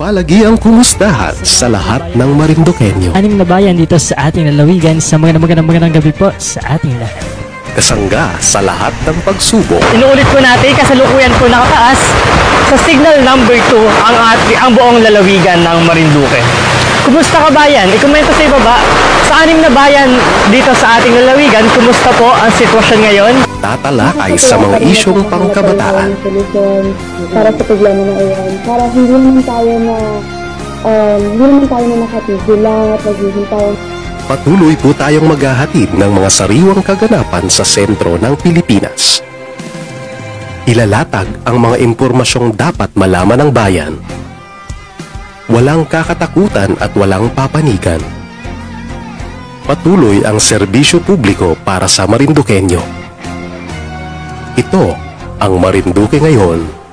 Palagiang kumustahan sa lahat ng Marinduqueño. Anim na bayan dito sa ating lalawigan sa magandang gabi po sa ating lahat. Kasangga sa lahat ng pagsubok. Inuulit po natin, kasalukuyan po nakataas sa signal number 2 ang buong lalawigan ng Marinduque. Kumusta ka bayan? I-komento sa ibaba sa anim na bayan dito sa ating lalawigan, kumusta po ang sitwasyon ngayon? Tatalakay sa mga isyong pangkabataan. Para sa problema na iyan. Para hindi naman tayo na nakatigil lang at naghihintay. Patuloy po tayong maghahatid ng mga sariwang kaganapan sa sentro ng Pilipinas. Ilalatag ang mga impormasyong dapat malaman ng bayan. Walang kakatakutan at walang papanigan. Patuloy ang serbisyo publiko para sa Marinduqueño. Ito ang Marinduque ngayon.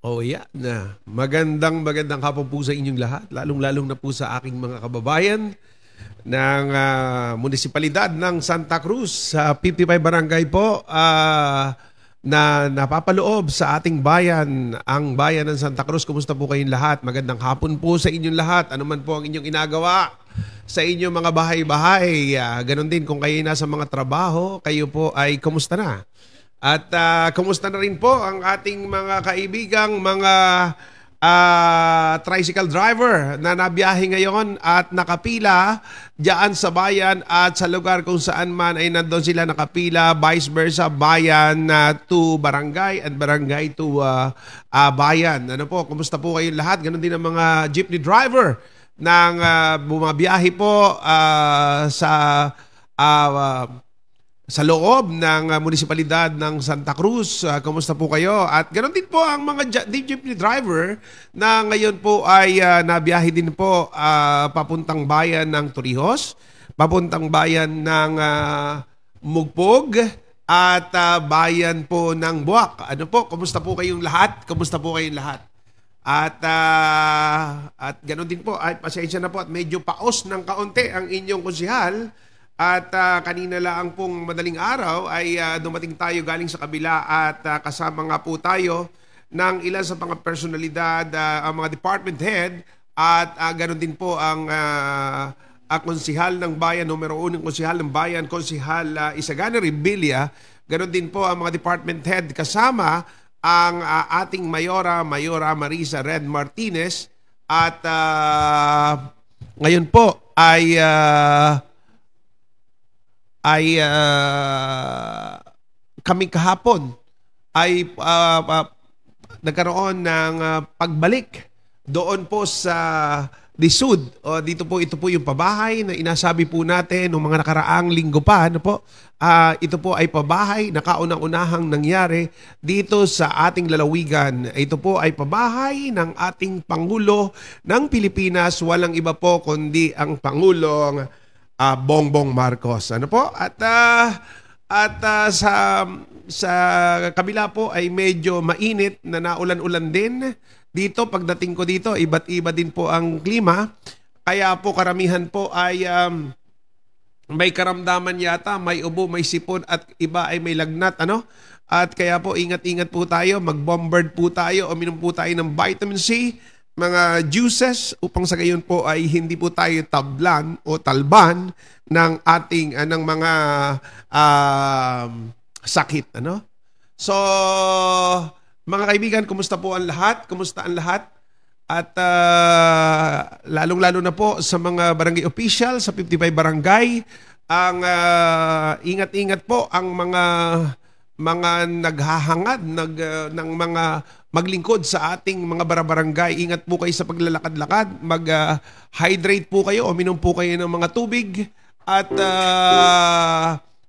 Oh yeah, magandang hapon po sa inyong lahat, lalong-lalong na po sa aking mga kababayan ng munisipalidad ng Santa Cruz sa 55 barangay po na napapaloob sa ating bayan, ang bayan ng Santa Cruz. Kumusta po kayong lahat? Magandang hapon po sa inyong lahat. Ano man po ang inyong inagawa sa inyong mga bahay-bahay. Ganon din kung kayo nasa mga trabaho, kayo po ay kumusta na? At kumusta na rin po ang ating mga kaibigang mga tricycle driver na nabiyahe ngayon at nakapila diyan sa bayan at sa lugar kung saan man ay nandun sila nakapila, vice versa, bayan to barangay and barangay to bayan. Ano po, kumusta po kayong lahat? Ganon din ang mga jeepney driver ng bumabiyahe po sa loob ng munisipalidad ng Santa Cruz. Kumusta po kayo? At ganoon din po ang mga jeepney driver na ngayon po ay nabiyahe din po papuntang bayan ng Torrijos, papuntang bayan ng Mugpog at bayan po ng Buwak. Ano po? Kumusta po kayong lahat? Kumusta po kayong lahat? At ganoon din po, ay pasensya na po at medyo paos ng kaunti ang inyong konsihal. At kanina lang pong madaling araw ay dumating tayo galing sa kabila at kasama nga po tayo ng ilan sa mga personalidad, ang mga department head at ganoon din po ang konsihal ng bayan, numero 1 konsihal ng bayan, konsihal Isagana Rebilla. Ganoon din po ang mga department head kasama ang ating Mayora Marisa Red Martinez at ngayon po ay kami kahapon ay nagkaroon ng pagbalik doon po sa Disud. Ito po yung pabahay na inasabi po natin noong mga nakaraang linggo pa. Ano po? Ito po ay pabahay na kaunang-unahang nangyari dito sa ating lalawigan. Ito po ay pabahay ng ating Pangulo ng Pilipinas. Walang iba po kundi ang Pangulong Bongbong Marcos. Ano po? At sa kabila po ay medyo mainit na naulan-ulan din. Dito, pagdating ko dito, iba't iba din po ang klima. Kaya po karamihan po ay may karamdaman yata, may ubo, may sipon at iba ay may lagnat. Ano? At kaya po ingat-ingat po tayo, mag-bombard po tayo, uminom po tayo ng vitamin C, mga juices upang sa gayon po ay hindi po tayo tablan o talban ng ating ng mga sakit. Ano? So, mga kaibigan, kumusta po ang lahat? Kumusta ang lahat? At lalong-lalo na po sa mga barangay official sa 55 barangay ang ingat-ingat po ang mga naghahangad ng mga maglingkod sa ating mga barabarangay. Ingat po kayo sa paglalakad-lakad. Mag-hydrate po kayo o minom po kayo ng mga tubig at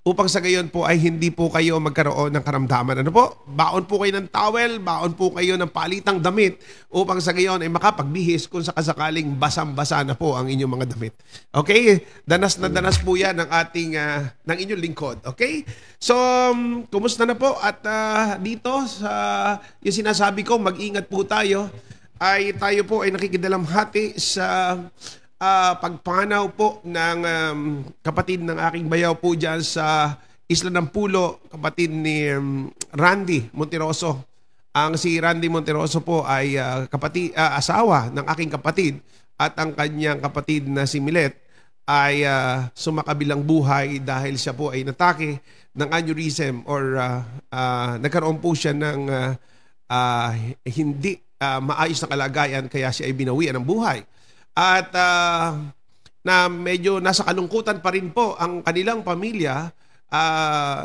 upang sa gayon po ay hindi po kayo magkaroon ng karamdaman. Ano po? Baon po kayo ng towel, baon po kayo ng palitang damit upang sa gayon ay makapagbihis kung sakasakaling basang-basa na po ang inyong mga damit. Okay? Danas na danas po yan ng ating ng inyong lingkod. Okay? So, kumusta na po? At dito sa yung sinasabi ko, mag-ingat po tayo. Ay tayo po ay nakikidalamhati sa pagpanaw po ng kapatid ng aking bayaw po dyan sa Isla ng Pulo, kapatid ni Randy Monteroso. Ang si Randy Monteroso po ay asawa ng aking kapatid at ang kanyang kapatid na si Milet ay sumakabilang buhay dahil siya po ay natake ng aneurysm or nagkaroon po siya ng hindi maayos na kalagayan kaya siya ay binawian ng buhay. At na medyo nasa kalungkutan pa rin po ang kanilang pamilya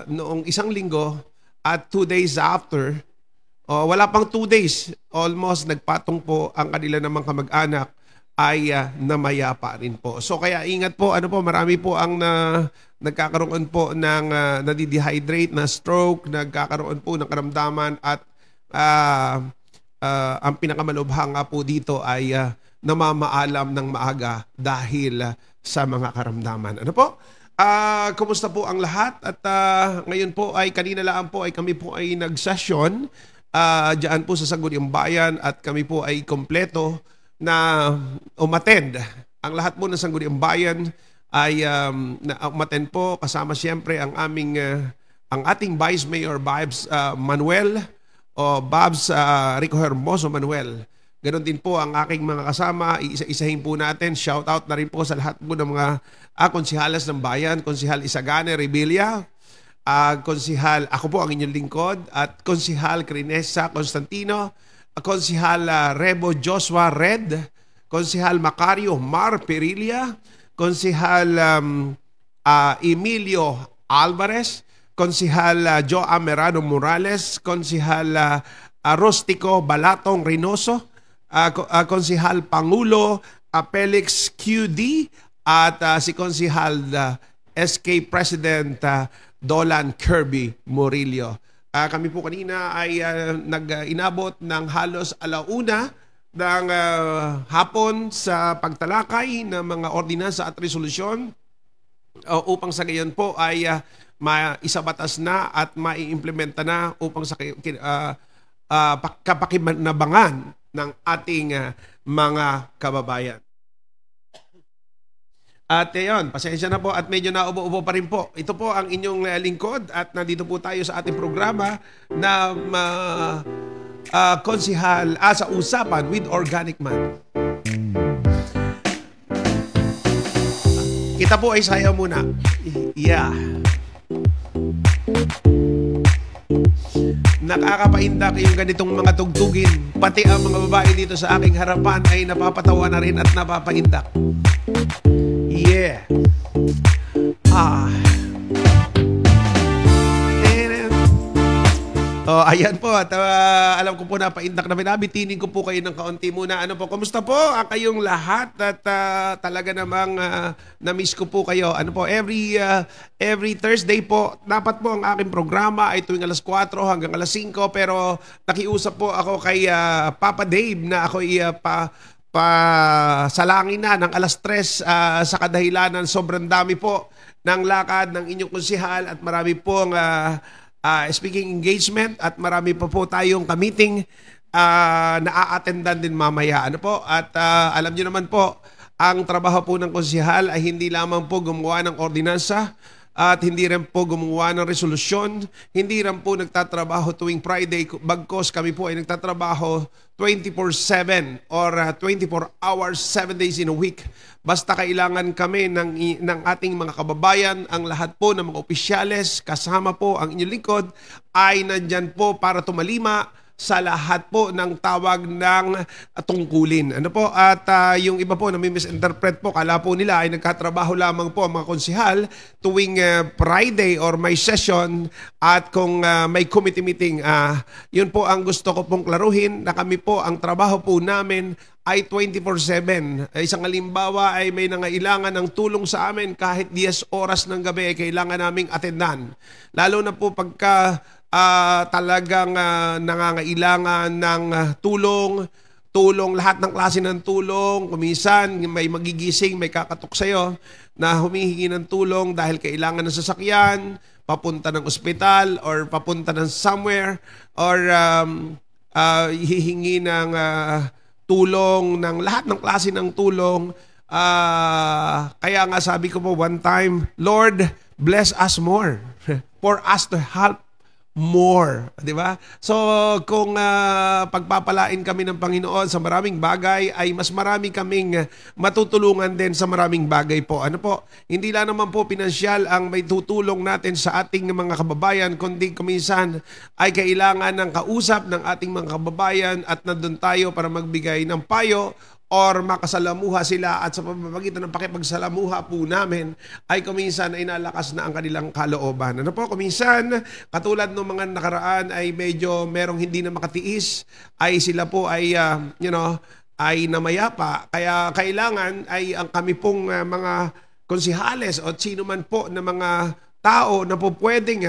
noong isang linggo at 2 days after, wala pang 2 days, almost nagpatong po ang kanila namang kamag-anak ay namayapa rin po. So kaya ingat po, marami po ang nagkakaroon po ng nadidehydrate, na stroke, nagkakaroon po ng karamdaman at ang pinakamalubhang nga po dito ay namamaalam ng maaga dahil sa mga karamdaman. Ano po? Kumusta po ang lahat? At ngayon po ay kanina lang po ay kami po ay nag-session diyan po sa Sangguniang Bayan at kami po ay kompleto na umattend. Ang lahat po ng Sangguniang Bayan ay umattend po kasama siyempre ang ang ating Vice Mayor Babs Manuel o Babs Rico Hermoso Manuel. Ganon din po ang aking mga kasama, isa-isahin po natin. Shout out na rin po sa lahat po ng mga konsihalas ng bayan, Konsihal Isagane Rebilla, Konsihal, ako po ang inyong lingkod, at Konsihal Crinesa Constantino, Konsihal Rebo Joshua Red, Konsihal Macario Mar Perilia, Konsihal Emilio Alvarez, Konsihal Joa Merano Morales, Konsihal Rustico Balatong Reynoso, Konsihal Pangulo Felix QD at si Konsihal SK President Dolan Kirby Murillo. Kami po kanina ay nag-inabot ng halos 1:00 ng hapon sa pagtalakay ng mga ordinansa at resolusyon upang sa gayon po ay maisabatas na at maiimplementa na upang sa kapakinabangan ng ating mga kababayan. At yun, pasensya na po at medyo naubo-ubo pa rin po. Ito po ang inyong lingkod at nandito po tayo sa ating programa na konsihal sa usapan with Organic Man. Kita po ay sayaw muna. Yeah. Nakakapaindak yung ganitong mga tugtugin. Pati ang mga babae dito sa aking harapan ay napapatawa na rin at napapaindak. Yeah. Ayan po at alam ko po napaindak na binabitinin ko po kayo ng kaunti muna. Ano po, kumusta po kayong lahat at talaga namang na-miss ko po kayo. Ano po, every Thursday po, dapat po ang aking programa ay tuwing 4:00 hanggang 5:00 pero nakiusap po ako kay Papa Dave na ako salangin na ng 3:00 sa kadahilanan sobrang dami po ng lakad ng inyong konsihal at marami pong speaking engagement at marami pa po tayong ka-meeting na a-attendan din mamaya. Ano po? At alam niyo naman po, ang trabaho po ng konsihal ay hindi lamang po gumawa ng ordinansa at hindi rin po gumawa ng resolusyon. Hindi rin po nagtatrabaho tuwing Friday. Bagkos kami po ay nagtatrabaho 24/7 or 24 hours, 7 days in a week. Basta kailangan kami ng ating mga kababayan, ang lahat po ng mga opisyales, kasama po ang inyong lingkod, ay nandyan po para tumalima sa lahat po ng tawag ng tungkulin. Ano po? At yung iba po na may misinterpret po, kala po nila ay nagkatrabaho lamang po ang mga konsihal tuwing Friday or may session at kung may committee meeting. Yun po ang gusto ko pong klaruhin na kami po, ang trabaho po namin ay 24/7. Isang halimbawa ay may nangailangan ng tulong sa amin kahit 10 oras ng gabi ay kailangan naming atendan. Lalo na po pagka talagang nangangailangan ng tulong, lahat ng klase ng tulong. Kuminsan may magigising, may kakatok sa'yo na humihingi ng tulong dahil kailangan ng sasakyan, papunta ng ospital or papunta ng somewhere or hihingi ng tulong, ng lahat ng klase ng tulong. Kaya nga sabi ko po one time, Lord, bless us more for us to help more. Di ba? So, kung pagpapalain kami ng Panginoon sa maraming bagay, ay mas marami kaming matutulungan din sa maraming bagay po. Ano po? Hindi lang naman po pinansyal ang may tutulong natin sa ating mga kababayan, kundi kuminsan ay kailangan ng kausap ng ating mga kababayan at nandun tayo para magbigay ng payo or makasalamuha sila at sa pamamagitan ng pakipagsalamuha po namin ay kuminsan ay nalakas na ang kanilang kalooban. Ano po, kuminsan katulad ng mga nakaraan ay medyo merong hindi na makatiis ay sila po ay ay namayapa. Kaya kailangan ay ang kami pong mga konsihales o sino man po na mga tao na po pwedeng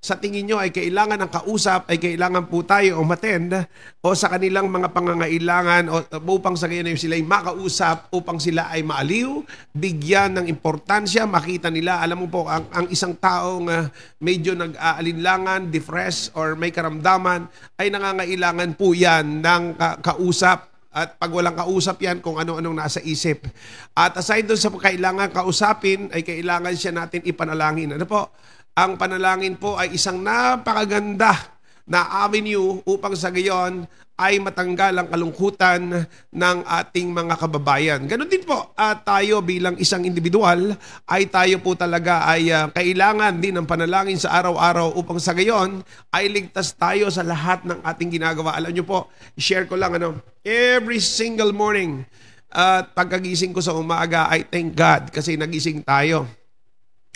sa tingin nyo ay kailangan ng kausap, ay kailangan po tayo umattend o sa kanilang mga pangangailangan o upang sa ganyan sila ay makausap, upang sila ay maaliw, bigyan ng importansya, makita nila. Alam mo po, ang isang taong medyo nag-aalinlangan, depressed or may karamdaman, ay nangangailangan po yan ng kausap. At pag walang kausap yan, kung ano-anong nasa isip. At aside doon sa kailangan kausapin, ay kailangan siya natin ipanalangin. Ano po? Ang panalangin po ay isang napakaganda na avenue upang sa gayon ay matanggal ang kalungkutan ng ating mga kababayan. Ganon din po, tayo bilang isang individual ay tayo po talaga ay kailangan din ng panalangin sa araw-araw upang sa gayon ay ligtas tayo sa lahat ng ating ginagawa. Alam nyo po, share ko lang every single morning at pagkagising ko sa umaga ay thank God kasi nagising tayo.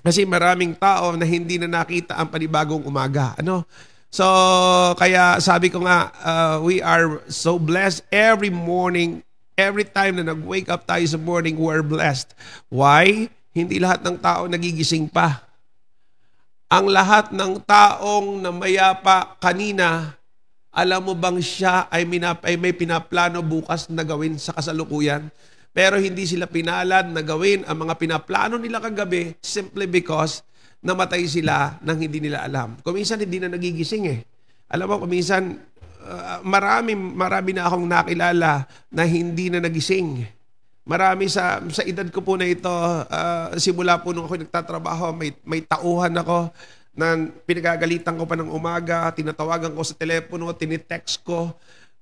Kasi maraming tao na hindi na nakita ang panibagong umaga. So, kaya sabi ko nga, we are so blessed every morning, every time na nag-wake up tayo sa morning, we're blessed. Why? Hindi lahat ng tao nagigising pa. Ang lahat ng taong namayapa kanina, alam mo bang siya ay may pinaplano bukas na gawin sa kasalukuyan? Pero hindi sila pinalad na gawin ang mga pinaplano nila kagabi simply because namatay sila nang hindi nila alam. Kuminsan hindi na nagigising Alam mo, kuminsan marami na akong nakilala na hindi na nagising. Marami sa edad ko po na ito, simula po nung ako nagtatrabaho, may tauhan ako na pinagagalitan ko pa ng umaga, tinatawagan ko sa telepono, tinitext ko,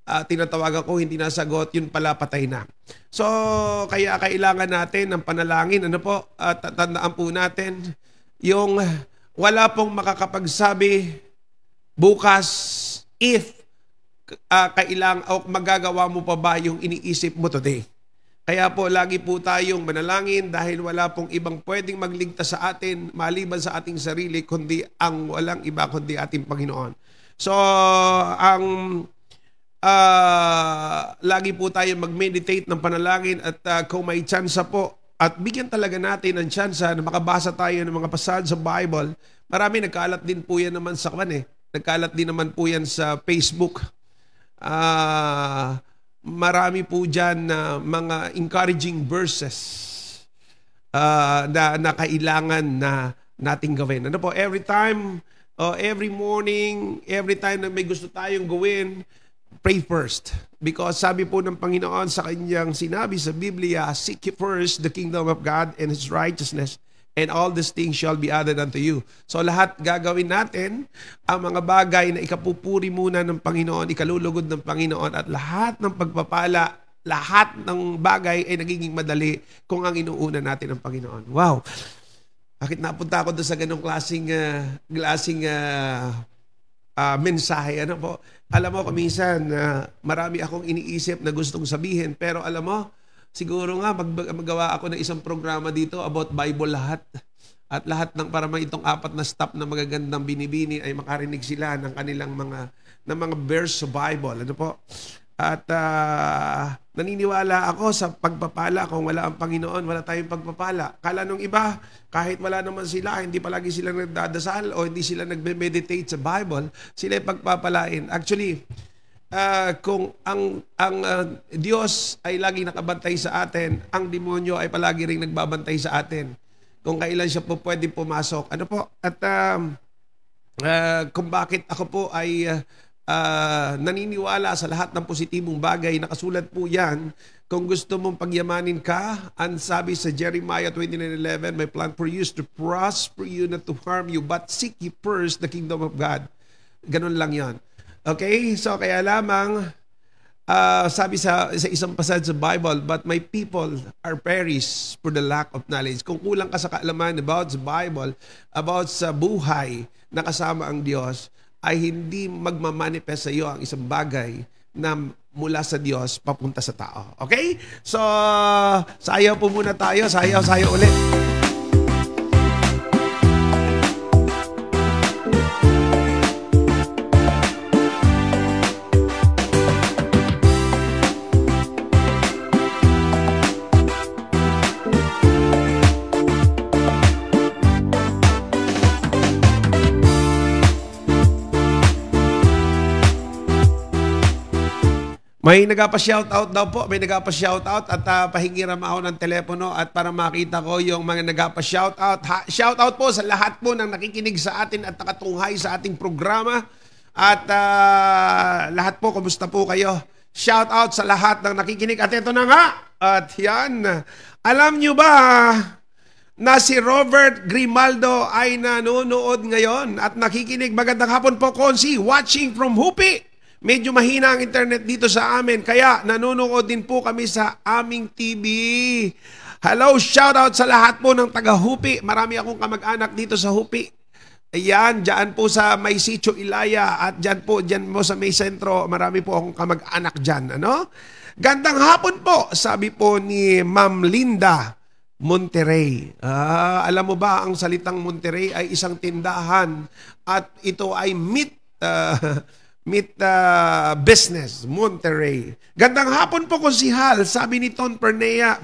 tinatawagan ko, hindi nasagot, yun pala patay na. So, kaya kailangan natin ng panalangin. Tandaan po natin, yung wala pong makakapagsabi bukas if kailangan o magagawa mo pa ba yung iniisip mo today. Kaya po, lagi po tayong manalangin dahil wala pong ibang pwedeng magligtas sa atin maliban sa ating sarili, kundi ang walang iba kundi ating Panginoon. So, lagi po tayo mag-meditate ng panalangin at kung may tsansa po at bigyan talaga natin ng tsansa na makabasa tayo ng mga pasal sa Bible. Marami nagkalat din po yan naman sa nagkalat din naman po yan sa Facebook. Marami po dyan na mga encouraging verses na kailangan na nating gawin. Every time, every morning, every time na may gusto tayong gawin, pray first. Because sabi po ng Panginoon sa kanyang sinabi sa Biblia, seek ye first the kingdom of God and His righteousness, and all these things shall be added unto you. So lahat gagawin natin, ang mga bagay na ikapupuri muna ng Panginoon, ikalulugod ng Panginoon, at lahat ng pagpapala, lahat ng bagay ay nagiging madali kung ang inuuna natin ng Panginoon. Wow! Bakit napunta ako doon sa ganong klaseng mensahe. Ano po? Alam mo, kuminsan, marami akong iniisip na gustong sabihin, pero alam mo, siguro nga magawa ako ng isang programa dito about Bible lahat. At lahat ng para itong 4 na stop na magagandang binibini ay makarinig sila ng kanilang mga verse sa Bible. Ano po? At naniniwala ako sa pagpapala. Kung wala ang Panginoon, wala tayong pagpapala. Kala nung iba, kahit wala naman sila, hindi palagi sila nagdadasal o hindi sila nagme-meditate sa Bible, sila ay pagpapalain. Actually, kung ang Diyos ay lagi nakabantay sa atin, ang demonyo ay palagi ring nagbabantay sa atin. Kung kailan siya po pwede pumasok. Ano po? At kung bakit ako po ay naniniwala sa lahat ng positibong bagay, nakasulat po yan. Kung gusto mong pagyamanin ka, ang sabi sa Jeremiah 29:11, my plan for you is to prosper you, not to harm you, but seek ye first the kingdom of God. Ganun lang yon. Okay? So kaya lamang, sabi sa isang passage sa Bible, but my people are perished for the lack of knowledge. Kung kulang ka sa kaalaman about the Bible, about sa buhay na kasama ang Diyos, ay hindi magmamanifest sa iyo ang isang bagay na mula sa Diyos papunta sa tao. Okay? So, sayaw po muna tayo. Sayaw ulit. May nagapa-shoutout daw po. May nagapa-shoutout at pahingiram ako ng telepono at para makita ko yung mga nagapa-shoutout. Shoutout po sa lahat po ng nakikinig sa atin at nakatunghay sa ating programa. At lahat po, kumusta po kayo? Shoutout sa lahat ng nakikinig. At ito na nga. At yan. Alam nyo ba na si Robert Grimaldo ay nanonood ngayon at nakikinig? Magandang hapon po, Konsi. Watching from Hupi. Medyo mahina ang internet dito sa amin, kaya nanonood din po kami sa aming TV. Hello, shoutout sa lahat po ng taga-Hupi. Marami akong kamag-anak dito sa Hupi. Ayan, dyan po sa may Sitio Ilaya at dyan po sa may sentro, marami po akong kamag-anak dyan. Ano? Gandang hapon po, sabi po ni Ma'am Linda Monterrey. Alam mo ba, ang salitang Monterrey ay isang tindahan at ito ay meat business, Monterrey. Gandang hapon po, Konsihal, sabi ni Ton Pernia.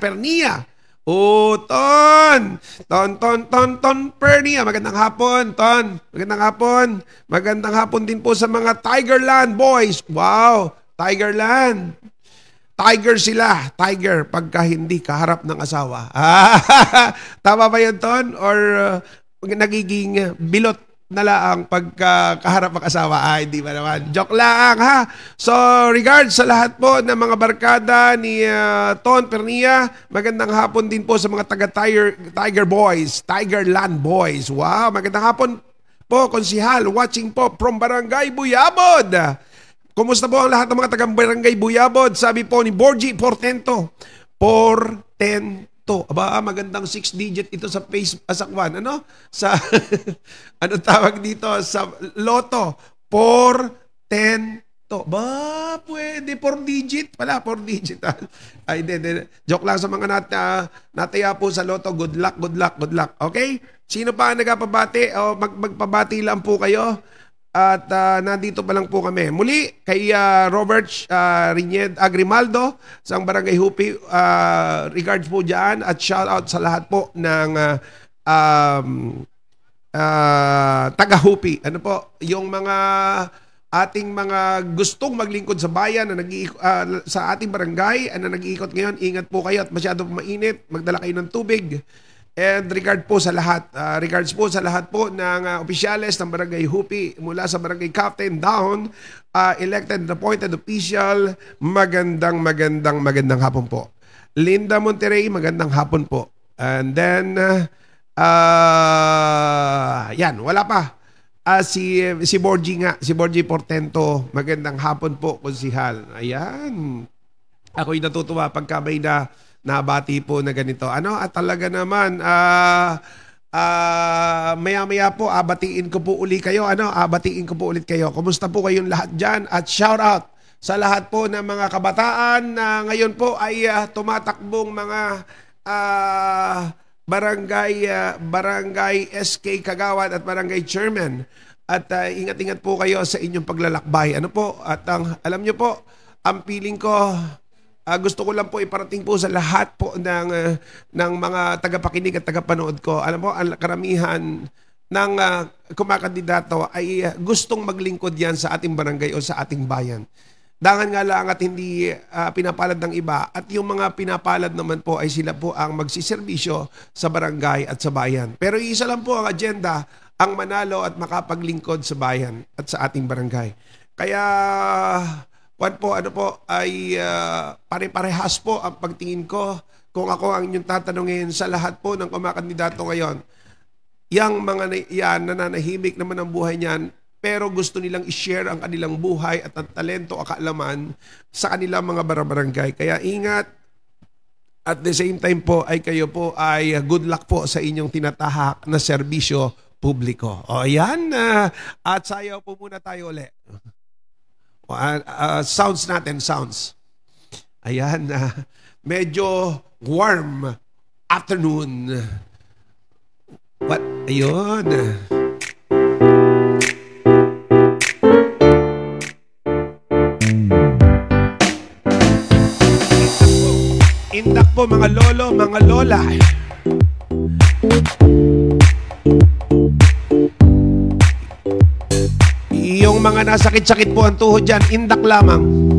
Oh, Ton Pernia. Magandang hapon, Ton. Magandang hapon. Magandang hapon din po sa mga Tigerland boys. Wow, Tigerland. Tiger sila. Tiger pagka hindi kaharap ng asawa. Tama ba yun, Ton? Or nagiging bilot na lang pagkaharap ang asawa? Hindi ba naman? Joke lang, ha? So, regards sa lahat po ng mga barkada ni Ton Pernia. Magandang hapon din po sa mga Tiger Boys, Tigerland Boys. Wow, magandang hapon po, Konsihal. Watching po from Barangay Buyabod. Kumusta po ang lahat ng mga taga-Barangay Buyabod? Sabi po ni Borgie Portento. Aba, magandang 6-digit ito sa Kwan. Ano? Sa, ano tawag dito? Sa Lotto. 410. Ba, pwede. 4-digit. Pala, 4-digit. Ay, hindi. Joke lang sa mga nataya po sa Lotto. Good luck. Okay? Sino pa nagpabati? O magpabati lang po kayo. At nandito pa lang po kami. Muli, kay Robert Grimaldo sa Barangay Hupi, regards po dyan at shout out sa lahat po ng taga-Hupi. Ano po, yung mga ating mga gustong maglingkod sa bayan na sa ating barangay na nag-iikot ngayon, ingat po kayo at masyado mainit, magdala kayo ng tubig. And regards po sa lahat po ng opisyales ng Barangay Hupi mula sa Barangay Captain down, elected and appointed official, magandang hapon po. Linda Monterrey, magandang hapon po. And then, yan, wala pa. Si Borgie nga, si Borgie Portento, magandang hapon po, Konsihal. Ayan. Ako'y natutuwa pagka may nabati po na ganito. Ano? At talaga naman, maya-maya po, abatiin ko po uli kayo. Abatiin ko po ulit kayo. Kumusta po kayong lahat dyan? At shout out sa lahat po ng mga kabataan na ngayon po ay tumatakbong mga barangay SK Kagawad at barangay chairman. At ingat-ingat po kayo sa inyong paglalakbay. At alam nyo po, ang feeling ko, gusto ko lang po iparating po sa lahat po ng mga tagapakinig at tagapanood ko. Alam mo, ang karamihan ng kumakandidato ay gustong maglingkod yan sa ating barangay o sa ating bayan. Dangan nga lang at hindi pinapalad ng iba. At yung mga pinapalad naman po ay sila po ang magsiservisyo sa barangay at sa bayan. Pero isa lang po ang agenda, ang manalo at makapaglingkod sa bayan at sa ating barangay. Kaya ay pare-parehas po ang pagtingin ko kung ako ang inyong tatanungin sa lahat po ng kumakandidato ngayon. Yang mga yan, nananahimik naman ang buhay niyan, pero gusto nilang i-share ang kanilang buhay at ang talento o kaalaman sa kanilang mga barangay. Kaya ingat, at the same time po ay kayo po ay good luck po sa inyong tinatahak na serbisyo publiko. O yan, at sayaw po muna tayo ulit. Sounds natin, sounds. Ayan, medyo warm afternoon. What? Ayun. Indak po mga lolo, mga lola. Yung mga nasakit-sakit po ang tuhod dyan, indak lamang.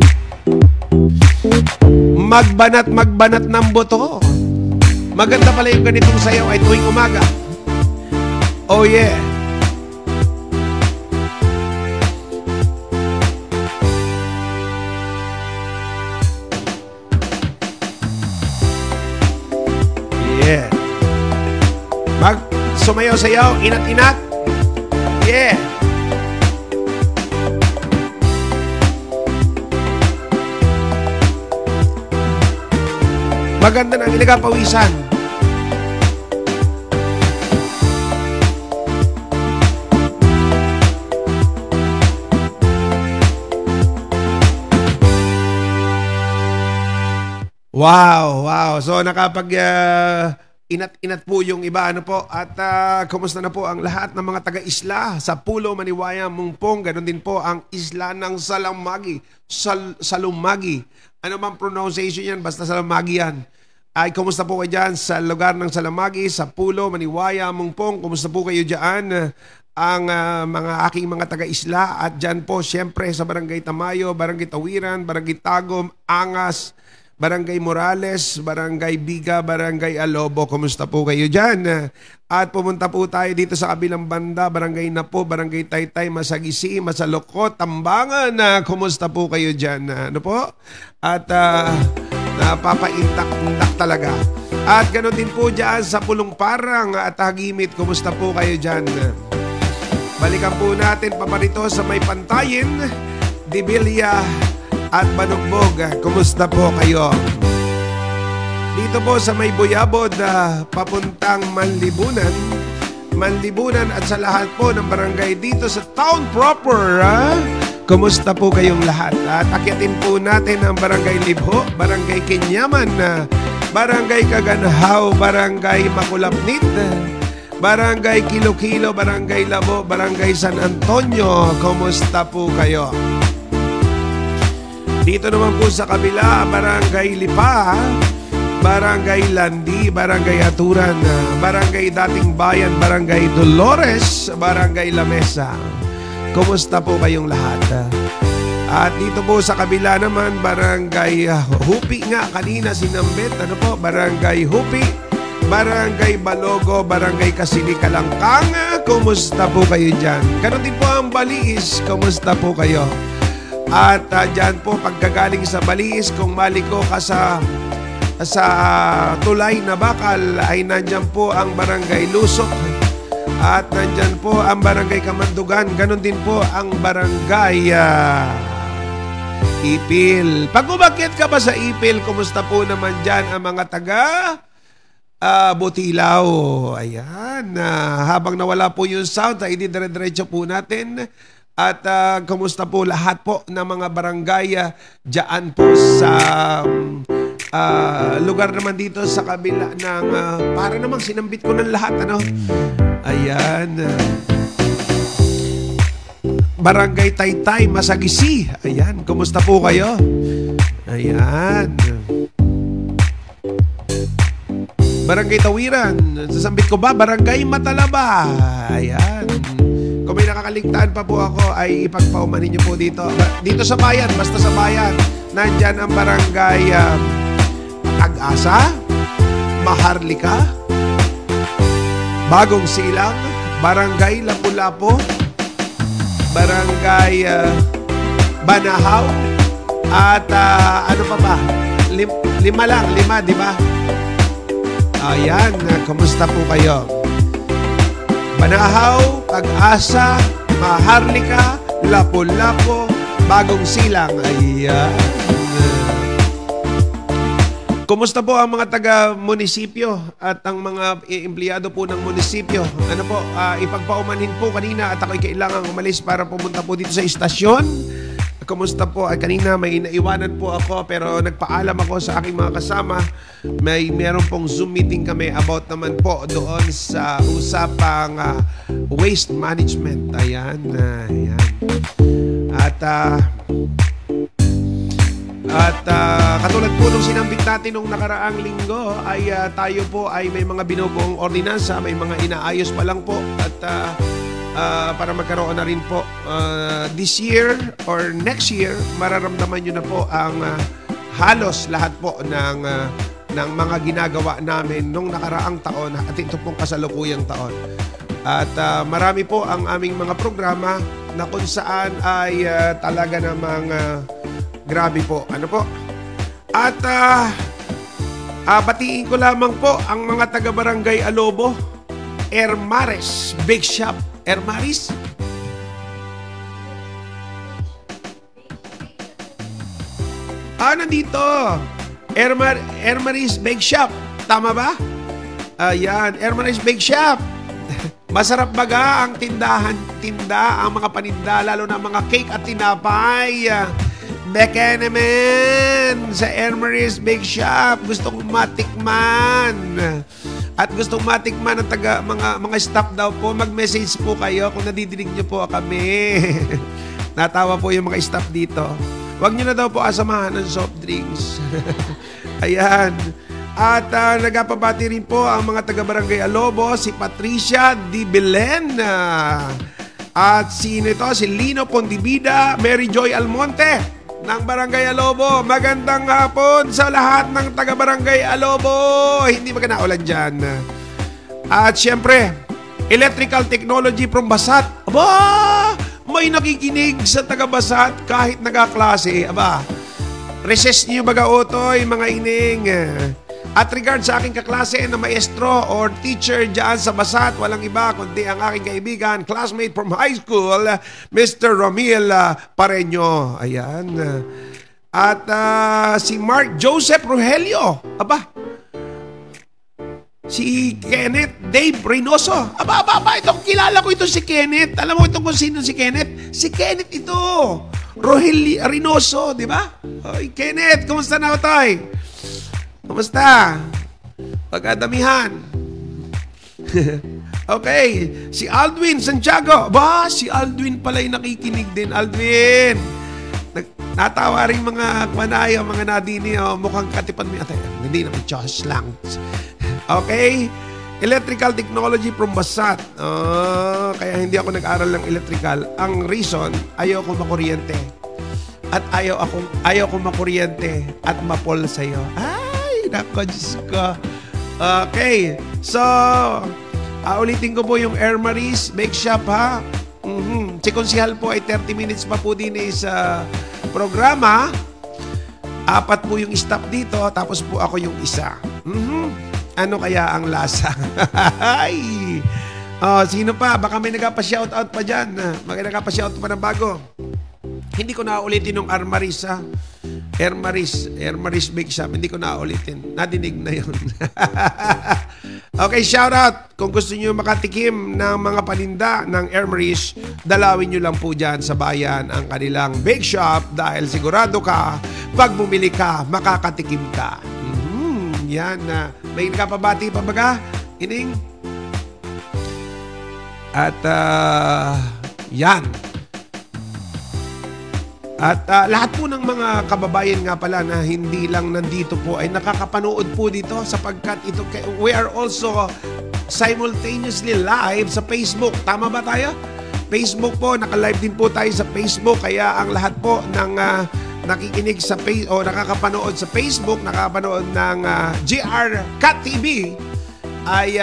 Magbanat ng buto. Maganda pala yung ganitong sayaw ay tuwing umaga. Oh yeah. Yeah. Sumayaw-sayaw, inat-inat. Yeah. Maganda ng ilagapawisan. Wow. So nakapag inat-inat po yung iba at kumusta na po ang lahat ng mga taga-isla sa Pulo, Maniwaya, Mungpong, ganoon din po ang isla ng Salamagi, Salumagi. Ano mang pronunciation yan, basta Salamagi yan. Ay, kumusta po kayo dyan sa lugar ng Salamagi, sa Pulo, Maniwaya, Mungpong? Kumusta po kayo dyan? Ang mga aking mga taga-isla at dyan po, syempre sa Barangay Tamayo, Barangay Tawiran, Barangay Tagum, Angas, Barangay Morales, Barangay Biga, Barangay Alobo. Kumusta po kayo dyan? At pumunta po tayo dito sa kabilang banda, Barangay Napo, Barangay Taytay, Masagisi, Masalokot, Tambangan. Kumusta po kayo dyan? Ano po? At napapaintak-intak talaga. At ganoon din po dyan sa Pulong Parang at Hagimit. Kumusta po kayo dyan? Balikan po natin paparito sa May Pantayin, Dibilia, at Banugbog. Kumusta po kayo? Dito po sa May Buyabod, papuntang Manlibunan at sa lahat po ng barangay dito sa town proper. Kumusta po kayong lahat? At akyatin po natin ang Barangay Libho, Barangay Kinyaman, Barangay Kaganhaw, Barangay Makulapnit, Barangay Kilo-Kilo, Barangay Labo, Barangay San Antonio. Kumusta po kayo? Dito naman po sa kabila, Barangay Lipa, Barangay Landi, Barangay Aturan, Barangay Dating Bayan, Barangay Dolores, Barangay Lamesa. Kumusta po kayong lahat? At dito po sa kabila naman, Barangay Hupi nga, kanina sinambit, Barangay Hupi, Barangay Balogo, Barangay Kasili Kalangkang. Kumusta po kayo dyan? Ganon din po ang Baliis. Kumusta po kayo? At dyan po, pagkagaling sa Baliis, kung maliko ka sa tulay na bakal, ay nandyan po ang Barangay Lusok. At nandyan po ang Barangay Kamandugan. Ganon din po ang Barangay Ipil. Pag umakyat ka ba sa Ipil, kumusta po naman dyan ang mga taga Butilaw. Ayan. Habang nawala po yung sound, ay dire-diretso po natin. At kumusta po lahat po ng mga barangay dyan po sa lugar naman dito sa kabila ng para namang sinambit ko ng lahat, ano? Ayan. Barangay Taytay, Masagisi. Ayan, kumusta po kayo? Ayan. Barangay Tawiran, sasambit ko ba? Barangay Matalaba. Ayan. Kung may nakakaligtaan pa po ako, ay ipagpaumanin niyo po dito. Dito sa bayan, basta sa bayan, nandyan ang barangay Ag-asa, Maharlika, Bagong Silang, Barangay Lapu-Lapu, Barangay Banahaw, at ano pa ba? Lima, di ba? Ayan, kumusta po kayo? Banahaw, Ag-asa, Maharlika, Lapu-Lapu, Bagong Silang. Ayan. Kumusta po ang mga taga-munisipyo at ang mga empleyado po ng munisipyo? Ano po, ipagpaumanhin po kanina at ako'y kailangang umalis para pumunta po dito sa istasyon. Kumusta po? Kanina may naiwanan po ako pero nagpaalam ako sa aking mga kasama. Meron pong Zoom meeting kami about naman po doon sa usapang waste management. Ayan, ayan. At katulad po nung sinambit natin nung nakaraang linggo ay tayo po ay may mga binubuong ordinansa, may mga inaayos pa lang po at para magkaroon na rin po this year or next year, mararamdaman nyo na po ang halos lahat po ng mga ginagawa namin nung nakaraang taon at ito pong kasalukuyang taon. At marami po ang aming mga programa na kung saan ay talaga namang grabe po. Ano po? At batiin ko lamang po ang mga taga-barangay Alobo, Ermares Bake Shop. Ermaris? Nandito. Ermaris Bake Shop. Tama ba? Ayan, Ermaris Bake Shop. Masarap baga ang tinda, ang mga paninda, lalo na mga cake at tinapay. Beka naman sa Ermaris Bake Shop. Gusto kong matikman. At gustong matikman ng mga staff daw po, mag-message po kayo kung nadidinig nyo po kami. Natawa po yung mga staff dito. Huwag nyo na daw po asamahan ng soft drinks. Ayan. At nagpapabati rin po ang mga taga-barangay Alobo, si Patricia Di Belen. At sino ito? Si Lino Pondibida, Mary Joy Almonte ng Barangay Alobo. Magandang hapon sa lahat ng taga-Barangay Alobo. Hindi magkanaulan dyan. At syempre, electrical technology from Basat. Aba, may nakikinig sa taga-Basat kahit nagaklase. Aba, recess niyo baga otoy, mga ining. At regard sa aking kaklase na maestro or teacher dyan sa Basat, walang iba kundi ang aking kaibigan, classmate from high school, Mr. Romil Pareño. Ayan. At si Mark Joseph Rogelio. Aba. Si Kenneth Dave Reynoso. Aba. Itong kilala ko ito si Kenneth. Alam mo itong kung sino si Kenneth? Si Kenneth ito. Rogelio Reynoso, di ba? Oy, Kenneth, kumusta na ito? Kumusta? Pagkadamihan. Okay. Si Aldwin Santiago. Ba, si Aldwin pala'y nakikinig din. Aldwin. Natawa rin mga kwanayo, mga nadini. Mukhang katipan mo. Hindi naman, Diyos lang. Okay. Electrical technology from Basat. Kaya hindi ako nag-aral ng electrical. Ang reason, ayaw ko makuryente. At ayaw ko makuryente at mapol sa'yo. Nako, Diyos ko. Okay. So, ulitin ko po yung Ermaris Bake Shop, ha? Si Konsihal po ay 30 minutes pa po din sa programa. 4 po yung staff dito, tapos po ako yung isa. Ano kaya ang lasa? Sino pa? Baka may nagpa-shoutout pa dyan. May nagpa-shoutout pa na bago. Hindi ko na ulitin yung Ermaris, ha? Ermaris Bake Shop. Hindi ko na ulitin. Nadinig na yun. Okay, shout out. Kung gusto niyo makatikim ng mga paninda ng Ermerish, dalawin niyo lang po dyan sa bayan ang kanilang bake shop dahil sigurado ka, pag bumili ka, makakatikim ka. Yan na. May kapabati pa baga? Ining? At yan. At lahat po ng mga kababayan nga pala na hindi lang nandito po ay nakakapanood po dito sapagkat ito, we are also simultaneously live sa Facebook. Tama ba tayo? Facebook po, naka-live din po tayo sa Facebook. Kaya ang lahat po ng nakikinig sa o nakakapanood sa Facebook, nakakapanood ng GR Cat TV ay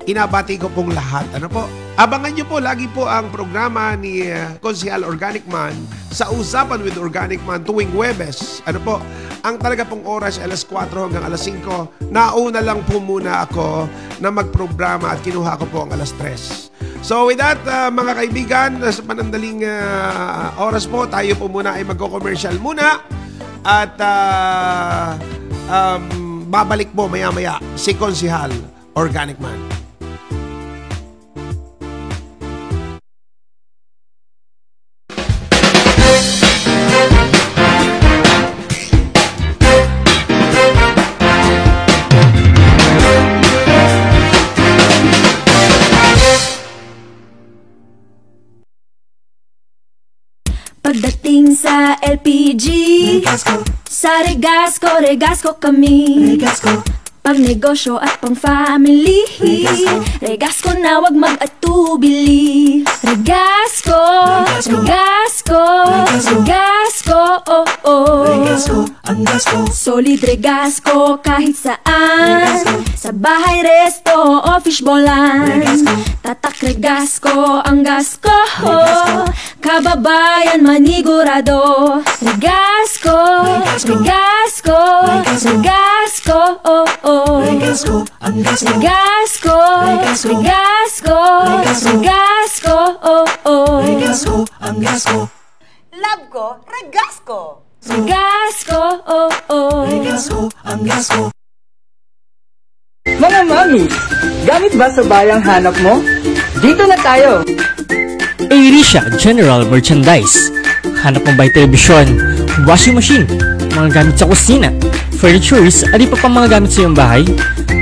inabati ko pong lahat. Ano po? Abangan nyo po lagi po ang programa ni Konsehal Organic Man sa Usapan with Organic Man tuwing Huwebes. Ano po? Ang talaga pong oras alas 4 hanggang alas 5. Nauna lang po muna ako na magprograma at kinuha ko po ang alas 3. So with that, mga kaibigan, sa panandaling oras po, tayo po muna ay magko-commercial muna. At babalik po maya-maya si Konsehal Organic Man. Pagdating sa LPG, sa Regasco kami. Pag negosyo at pang family, Regasco na wag mag-atubili. Regasco, oh oh. Solid Regasco kahit saan. Sa bahay, resto o fishbowlan. Tatak Regasco ang gasko. Kababayan manigurado. Regasco, oh oh. Regasco, oh oh. Love ko, Regasco. Regasco, oh oh. Mga mami, gamit ba sa bayang hanap mo? Dito na tayo! Airisha General Merchandise. Hanap mo ba'y telebisyon, washing machine, mga gamit sa kusina, furnitures, at iba pang mga gamit sa iyong bahay?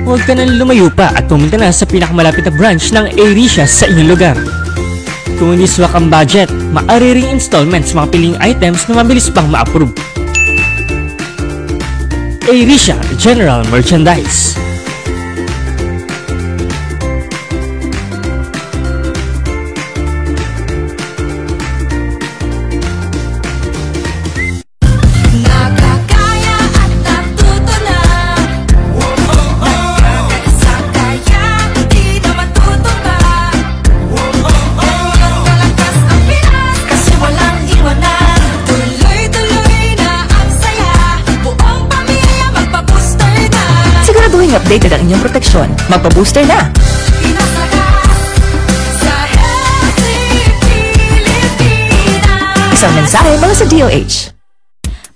Huwag ka nang lumayo pa at pumunta na sa pinakamalapit na branch ng Airisha sa inyong lugar. Kung hindi swak ang budget, maaari ring installments mga piling items na mabilis pang ma-approve. Airisha General Merchandise. Updated ang inyong proteksyon. Magpa-booster na! Isang mensahe mula sa DOH.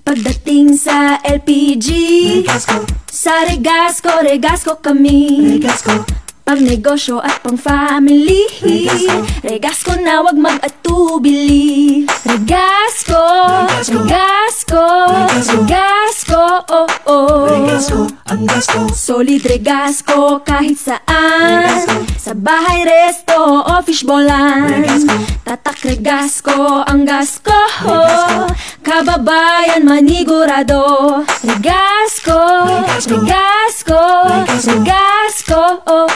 Pagdating sa LPG, sa Regasco kami. Pag negosyo at pang family, Regasco na wag mag-atubili. Regasco, oh oh. Solid Regasco kahit saan. Sa bahay, resto o fishbowlan. Tatak Regasco ang gasko. Kababayan manigurado. Regasco, oh oh. Regasco, oh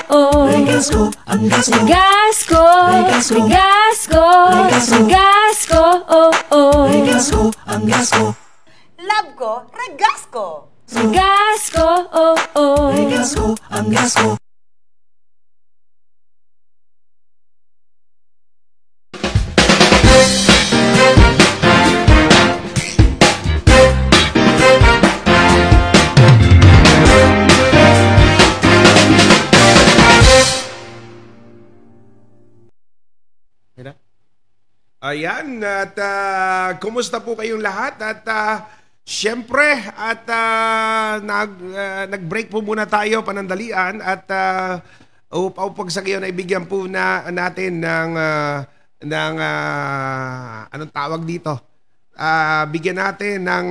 oh. Love ko, Regasco. Regasco, oh oh. Ayan, at kumusta po kayong lahat? At Siyempre, at nag-break po muna tayo panandalian at upang sa ngayon ay bigyan po natin ng anong tawag dito? Bigyan natin ng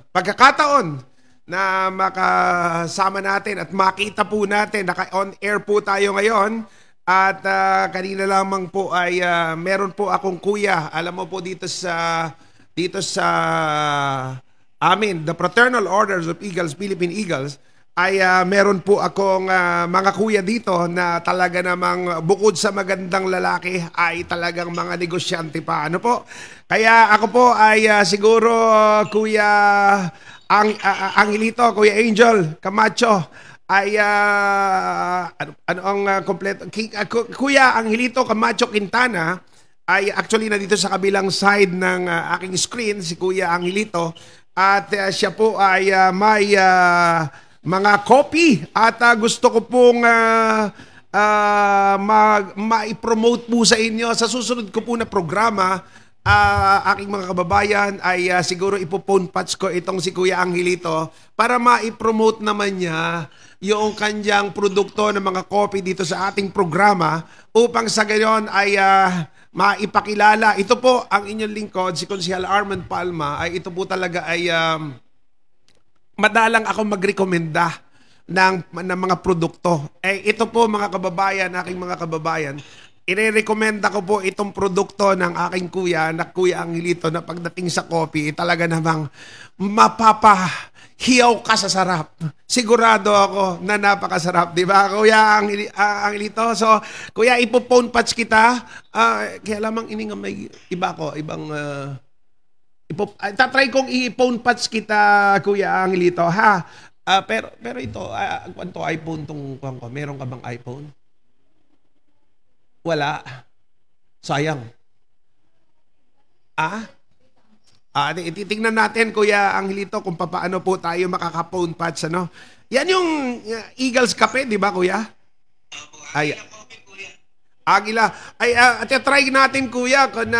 pagkakataon na makasama natin at makita po natin. Naka-on air po tayo ngayon. At kanina lamang po ay meron po akong kuya. Alam mo po dito sa amin, the Fraternal Orders of Eagles, Philippine Eagles, ay meron po akong mga kuya dito na talaga namang bukod sa magandang lalaki ay talagang mga negosyante pa. Ano po? Kaya ako po ay siguro Kuya Angelito, Kuya Angel Camacho, ay ano ang kompleto? Kuya Angelito Camacho Quintana ay actually nandito sa kabilang side ng aking screen, si Kuya Angelito, at siya po ay may mga copy at gusto ko pong ma-promote po sa inyo sa susunod ko po na programa. Aking mga kababayan ay siguro ipo-phone patch ko itong si Kuya Angelito para ma-promote naman niya yung kanyang produkto ng mga copy dito sa ating programa upang sa gayon ay maipakilala. Ito po ang inyong lingkod, si Konsehal Arman Palma, ay ito po talaga ay madalang ako magrekomenda ng mga produkto. Ito po mga kababayan, aking mga kababayan, ire-recommenda ko po itong produkto ng aking kuya, na Kuya Angelito, na pagdating sa coffee, talaga namang mapapahiyaw ka sa sarap. Sigurado ako na napakasarap, di ba, Kuya Angelito? So, Kuya, ipo-phone patch kita. Kaya lamang may iba ko, ibang... tatry kong i-phone patch kita, Kuya Angelito, ha? Pero ito, kwanto iPhone tong ko? Meron ka bang iPhone? Wala. Sayang. Titingnan natin, Kuya Angelito, kung paano po tayo makaka-phone patch, ano? Yan yung Eagles Cafe, di ba, Kuya? Ay, Agila. Ay, try natin, Kuya, kung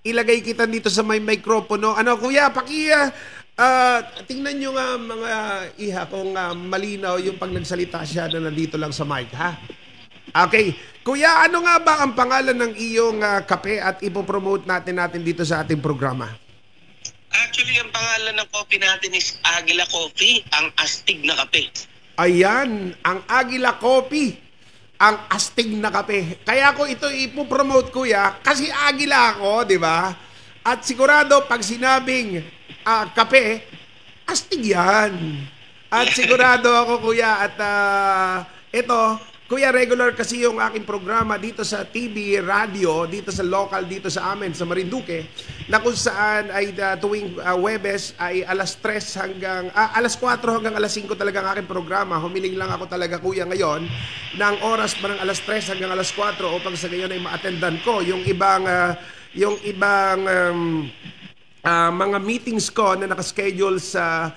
ilagay kita dito sa may microphone. Ano, Kuya, tingnan nyo nga mga iha kung malinaw yung pag nagsalita siya na nandito lang sa mic, ha? Okay. Kuya, ano nga ba ang pangalan ng iyong kape at ipopromote natin dito sa ating programa? Actually, ang pangalan ng coffee natin is Agila Coffee, ang astig na kape. Ayan, ang Agila Coffee, ang astig na kape. Kaya ko ito ipopromote, Kuya, kasi Agila ako, di ba? At sigurado, pag sinabing kape, astig yan. At sigurado ako, Kuya, at ito, Kuya, regular kasi yung aking programa dito sa TV, radio, dito sa local, dito sa amin, sa Marinduque, na kung saan ay tuwing Webes ay alas 3 hanggang, alas 4 hanggang alas 5 talaga ang aking programa. Humiling lang ako talaga, Kuya, ngayon, ng oras pa ng alas 3 hanggang alas 4 upang sa ngayon ay ma-attendan ko yung ibang mga meetings ko na nakaschedule sa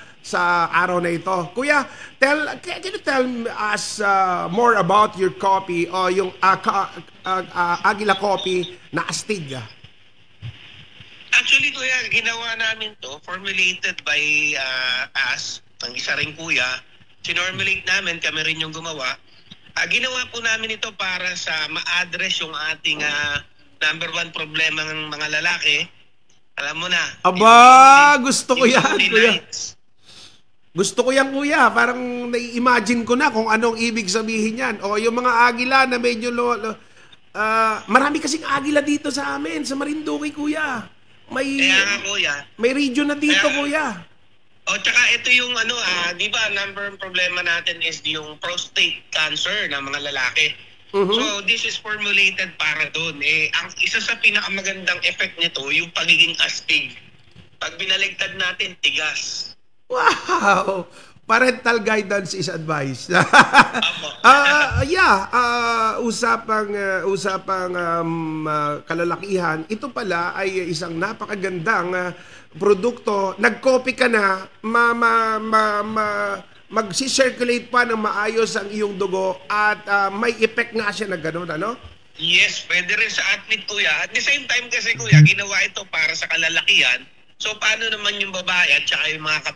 araw na ito. Kuya, can you tell us more about your copy o yung Agila Coffee na astig? Actually, Kuya, ginawa namin to, formulated by us, ang isa ring kuya. Sinormulate namin, kami rin yung gumawa. Ginawa po namin ito para sa ma-address yung ating number one problema ng mga lalaki. Alam mo na. Aba, gusto ko yan, Kuya. Gusto ko yan, Kuya. Parang nai-imagine ko na kung anong ibig sabihin yan. O yung mga agila na medyo marami kasing agila dito sa amin, sa Marinduque, Kuya. Kaya nga, Kuya. May region na dito, Kuya. O, tsaka ito yung di ba, number one problema natin is yung prostate cancer ng mga lalaki. So, this is formulated para doon. Ang isa sa pinakamagandang effect nito, yung pagiging astig. Pag binaligtad natin, tigas. Wow! Parental guidance is advised. Usapang kalalakihan, ito pala ay isang napakagandang produkto. Nag-copy ka na, mag-circulate pa ng maayos ang iyong dugo at may effect nga siya na gano'n, ano? Yes, pwede rin sa athlete, kuya. At the same time kasi, kuya, ginawa ito para sa kalalakihan. So, paano naman yung babae at saka yung mga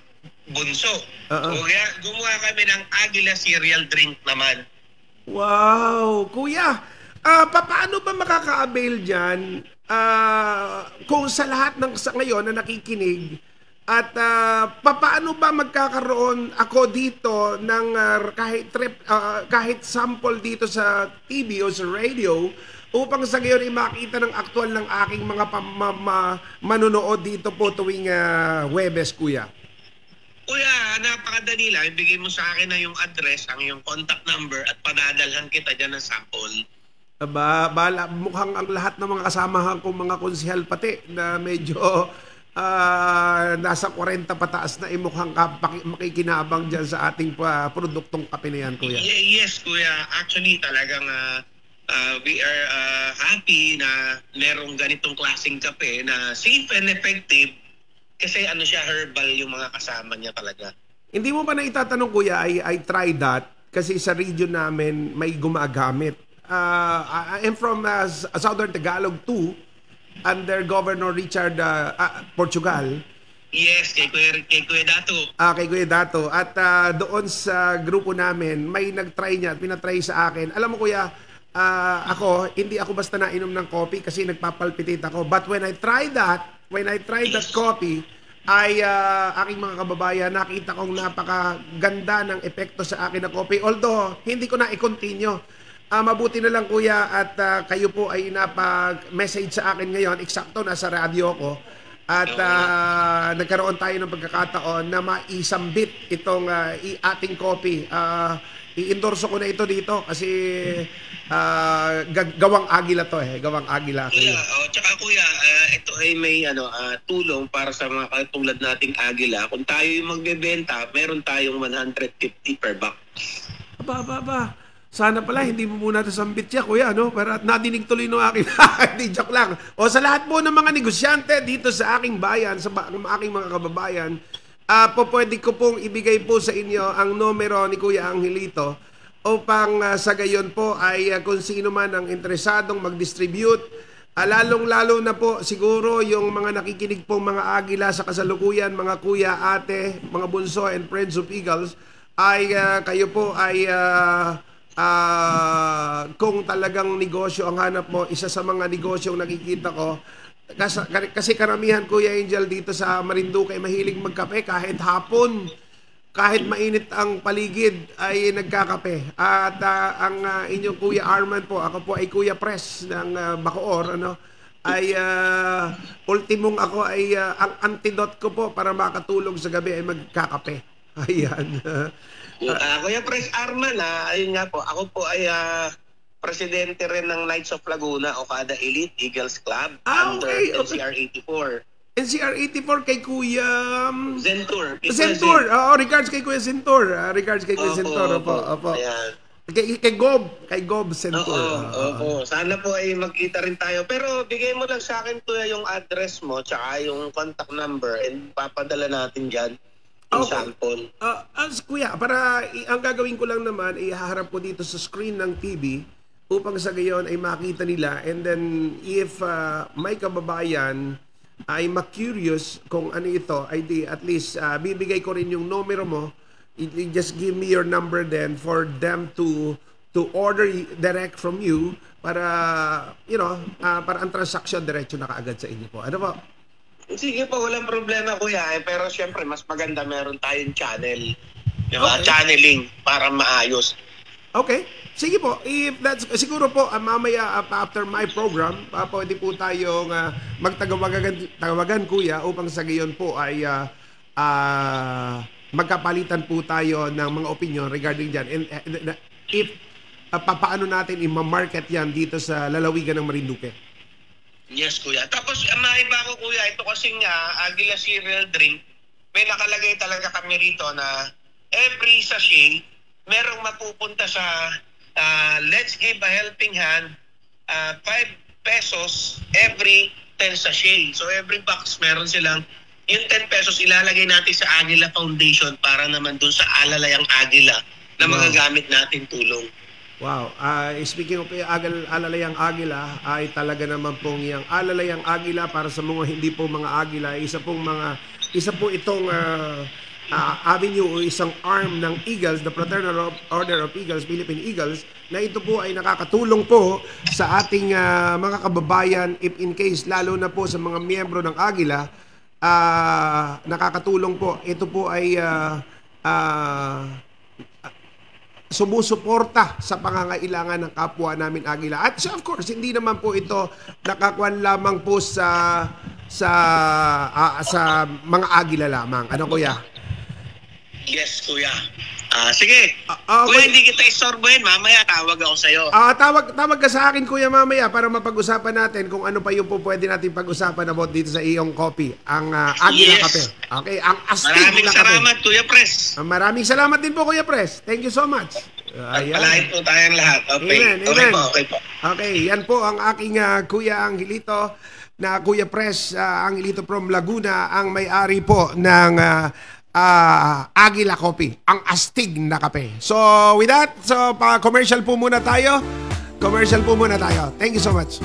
bunso? So, kaya gumawa kami ng Agila cereal drink naman. Wow! Kuya, paano ba makaka-avail dyan kung sa lahat ng sa ngayon na nakikinig at paano ba magkakaroon ako dito ng kahit sample dito sa TV o sa radio upang sa ngayon ay makita ng aktual ng aking mga manonood dito po tuwing Huwebes, kuya? Kuya, napakadali lang. Ibigay mo sa akin na yung address, ang yung contact number at padadalhan kita dyan ng sample. Mukhang ang lahat ng mga kasamahan kong mga konsihal pati na medyo nasa 40 pataas na mukhang makikinabang dyan sa ating produktong kape na yan, kuya. Yes, kuya. Actually, talagang we are happy na merong ganitong klaseng kape na safe and effective kasi ano siya, herbal yung mga kasama niya talaga. Hindi mo pa na itatanong, kuya, I tried that kasi sa region namin may gumagamit. I'm from Southern Tagalog too, under Governor Richard Portugal. Yes, kay Kuya Dato. Kay Kuya Dato. At doon sa grupo namin, may nag-try niya at pinatry sa akin. Alam mo, kuya, hindi ako basta nainom ng coffee kasi nagpapalpitate ako. But when I tried that coffee, ay aking mga kababayan, nakita kong napakaganda ng epekto sa akin na coffee. Although, hindi ko na i-continue. Mabuti na lang, kuya, at kayo po ay napag-message sa akin ngayon. Eksakto, nasa radyo ko. At nagkaroon tayo ng pagkakataon na maisambit itong ating coffee. I-endorso ko na ito dito kasi gawang Agila to gawang Agila. Kuya, tsaka kuya, ito ay may tulong para sa mga katulad nating Agila. Kung tayo yung magbebenta, meron tayong 150 per box. Aba. Sana pala hindi mo muna nasambit siya, kuya, no? Para nadinig tuloy ng aking hindi, joke lang. O sa lahat po ng mga negosyante dito sa aking bayan, sa aking mga kababayan, pwede ko pong ibigay po sa inyo ang numero ni Kuya Angelito upang sa gayon po ay kung sino man ang interesadong mag-distribute, lalong-lalo na po siguro yung mga nakikinig pong mga Agila sa kasalukuyan, mga kuya, ate, mga bunso and friends of Eagles, ay kayo po ay kung talagang negosyo ang hanap mo, isa sa mga negosyo nakikita ko, kasi karamihan, Kuya Angel, dito sa Marinduque mahilig magkape kahit hapon, kahit mainit ang paligid ay nagkakape. At ang inyong Kuya Arman po, ako po ay Kuya Pres ng Bacoor, ay ultimong ako ay ang antidote ko po para makatulog sa gabi ay magkakape. Ayan. Kuya Pres Arman, ayun nga po, ako po ay presidente rin ng Knights of Laguna, Okada Elite Eagles Club, under NCR 84. NCR 84 kay Kuya Zentur. Zentur. Regards kay Kuya Zentur. Regards kay Kuya Zentur. Opo. Ayan. Kay Gob Zentur. Opo. Sana po ay magkita rin tayo. Pero bigay mo lang sa akin, Kuya, yung address mo tsaka yung contact number and papadala natin dyan yung sample. Kuya, para ang gagawin ko lang naman, ihaharap ko dito sa screen ng TV upang sa gayon ay makita nila, and then if may kababayan ay ma-curious kung ano ito, ay di at least bibigay ko rin yung numero mo. Just give me your number then for them to order direct from you para para ang transaction diretso na kaagad sa inyo po. Ano po? Sige po, walang problema, kuya. Pero syempre mas maganda meron tayong channel. Channeling para maayos. Okay. Sige po, if that's, siguro po mamaya after my program, pwede po tayong magtawagan, kuya, upang sa gayon po ay magkapalitan po tayo ng mga opinion regarding dyan. And if paano natin i-market yan dito sa lalawigan ng Marinduque. Yes, kuya. Tapos maiba ko, kuya, ito kasi nga Agila cereal drink, may nakalagay talaga kami rito na every sachet merong mapupunta sa Let's Give a Helping Hand, 5 pesos every 10 sachet. So every box meron silang yung 10 pesos ilalagay natin sa Agila Foundation para naman dun sa Alalayang Agila na mga gamit natin tulong. Wow. Speaking of Alalayang Agila, ay talaga naman pong yung Alalayang Agila para sa mga hindi po mga Agila, isa po itong avenue o isang arm ng Eagles, the Fraternal Order of Eagles, Philippine Eagles, na ito po ay nakakatulong po sa ating mga kababayan if in case, lalo na po sa mga miyembro ng Agila, nakakatulong po. Ito po ay sumusuporta sa pangangailangan ng kapwa namin Agila. At of course, hindi naman po ito nakakuan lamang po sa mga Agila lamang. Ano, kuya? Yes, kuya. Sige. Okay. Kuya, hindi kita istorbohin. Mamaya tawag ako sa'yo. Tawag ka sa akin, kuya, mamaya para mapag-usapan natin kung ano pa yung po pwede natin pag-usapan about dito sa iyong coffee. Ang Agila Kape. Okay, ang astig Maraming na kape. salamat, Kuya Pres. Maraming salamat din po, Kuya Pres. Thank you so much. Palain po tayong lahat. Okay. Amen, Okay amen. po, okay po. Okay, yan po ang aking Kuya Angelito na Kuya Pres Angelito from Laguna, ang may-ari po ng Agila Coffee, ang astig na kape. So, with that, commercial po muna tayo. Thank you so much.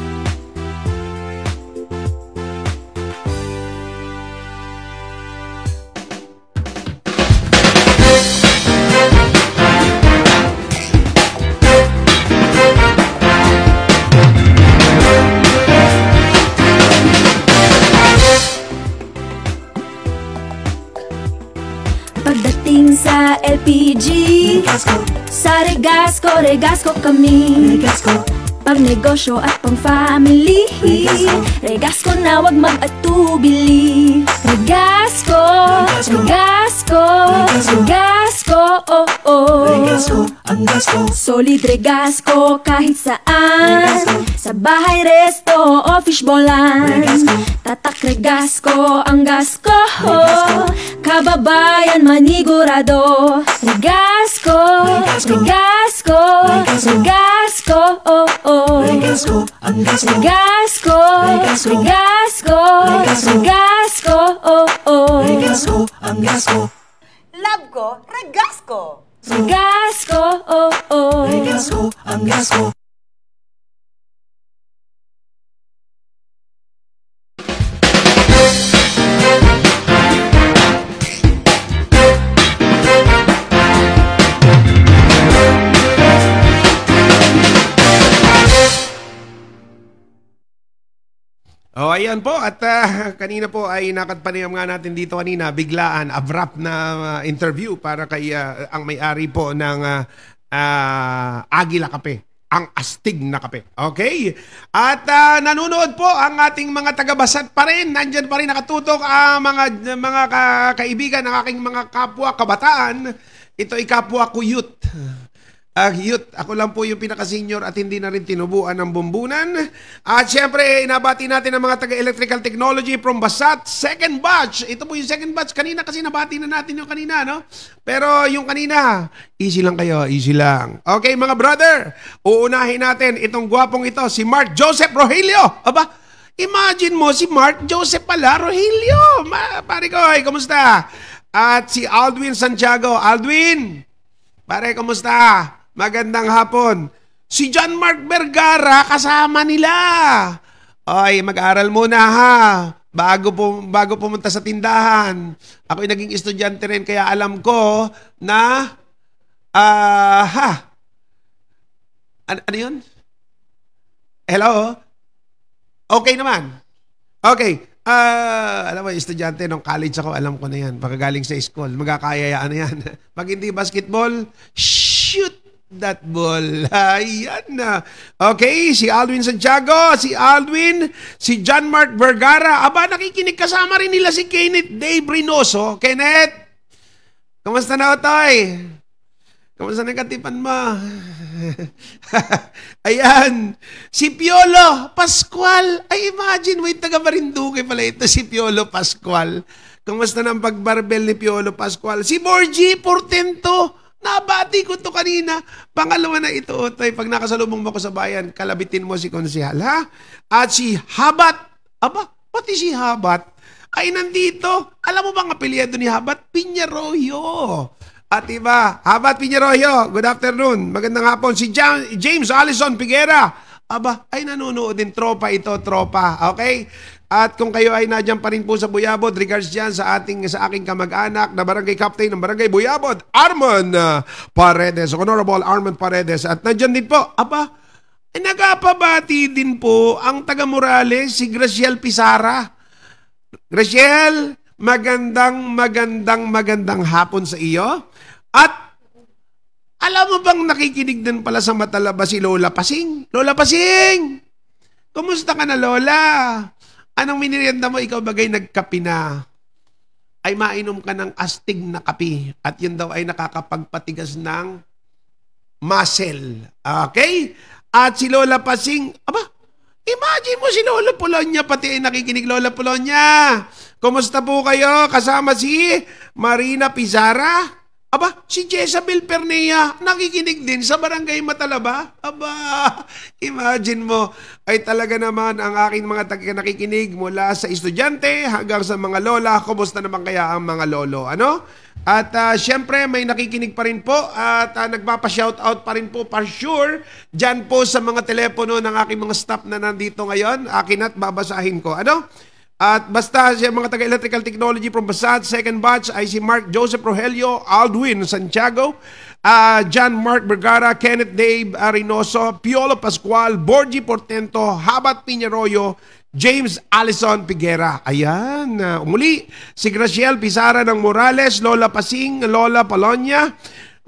Pagdating sa LPG, sa Regasco kami. Pag negosyo at pang family, Regasco na wag mag-atubili. Regasco, oh oh. Solid Regasco kahit saan, sa bahay, resto o fishbowlan. Tatak Regasco ang gasko, kababayan manigurado. Regasco, oh oh. Regasco, oh oh. Love ko, Regasco. Regasco, oh oh. Oh, ayan po. At kanina po ay nakatpanayam nga natin dito kanina, biglaan, abrupt na interview para kay ang may-ari po ng Agila Kape. Ang astig na kape. Okay? At nanonood po ang ating mga taga-Basat pa rin. Nandyan pa rin nakatutok ang mga kaibigan ng aking mga kapwa kabataan. Ito ay kapwa ko youth. Youth, ako lang po yung pinaka-senior at hindi na rin tinubuan ng bumbunan. At syempre, inabati natin ang mga taga-electrical technology from Basat, second batch. Ito po yung second batch. Kanina kasi nabati na natin yung kanina, no? Pero yung kanina, easy lang kayo, easy lang. Okay, mga brother, uunahin natin itong gwapong ito, si Mark Joseph Rogelio. Aba, imagine mo si Mark Joseph pala, Rogelio. Pare ko, kamusta? At si Aldwin Santiago. Aldwin, pare, kamusta? Magandang hapon. Si John Mark Vergara, kasama nila. Ay, mag-aral muna ha. Bago pumunta sa tindahan. Ako'y naging estudyante rin, kaya alam ko na... Ano yun? Hello? Okay naman. Okay. Alam mo, estudyante nung college ako, alam ko na yan. Pagkagaling sa school, magkakayayaan na yan. Pag hindi basketball, shoot that ball. Ayan na. Okay, si Aldwin Santiago, si Aldwin, si John Mark Vergara. Aba, nakikinig, kasama rin nila si Kenneth Dave Reynoso. Kenneth, kamusta na, Otoy? Kamusta na katipan mo? Ayan. Si Piolo Pascual. Ay, imagine, may taga Marinduque pala ito, si Piolo Pascual. Kamusta na ang pagbarbel ni Piolo Pascual? Si Borgie Portento. Nabati ko to kanina. Pangalawa na ito, Otoy. Pag nakasalubong mo ko sa bayan, kalabitin mo si Konsehal, ha? At si Habat. Aba, pati si Habat ay nandito. Alam mo bang apelyido ni Habat? Piñarroyo. At iba, Habat Piñeroyo, good afternoon. Magandang hapon. Si James Allison Piguera. Aba, ay nanonood din. Tropa ito, tropa. Okay? At kung kayo ay nadyan pa rin po sa Buyabod, regards dyan sa aking kamag-anak na barangay captain ng barangay Buyabod, Arman Paredes, Honorable Arman Paredes. At nadyan din po, aba, ay nagapabati din po ang taga Morales, si Graciel Pizarra. Graciel, magandang hapon sa iyo. At alam mo bang nakikinig din pala sa Matalaba si Lola Pasing? Lola Pasing! Kumusta ka na, Lola? Anong minirienda mo? Ikaw bagay nagkapi na? Ay mainom ka ng astig na kapi. At yun daw ay nakakapagpatigas ng muscle. Okay? At si Lola Pasing, aba, imagine mo si Lola Polonia, pati ay nakikinig Lola Polonia. Kumusta po kayo? Kasama si Marina Pizarra? Aba, si Jezabel Pernea, nakikinig din sa barangay Matalaba. Aba, imagine mo, ay talaga naman ang aking mga nakikinig mula sa estudyante hanggang sa mga lola. Kumusta naman kaya ang mga lolo? Ano? At syempre, may nakikinig pa rin po at nagpapa-shoutout pa rin po for sure dyan po sa mga telepono ng aking mga staff na nandito ngayon. Akin at babasahin ko. Ano? At basta siya mga taga-electrical technology from Basad, second batch ay si Mark Joseph Rogelio, Aldwin Santiago, John Mark Vergara, Kenneth Dave Arinoso, Piolo Pascual, Borgie Portento, Habat Piñeroyo, James Allison Piguera. Ayan, umuli si Graciel Pizarra ng Morales, Lola Pasing, Lola Polonia,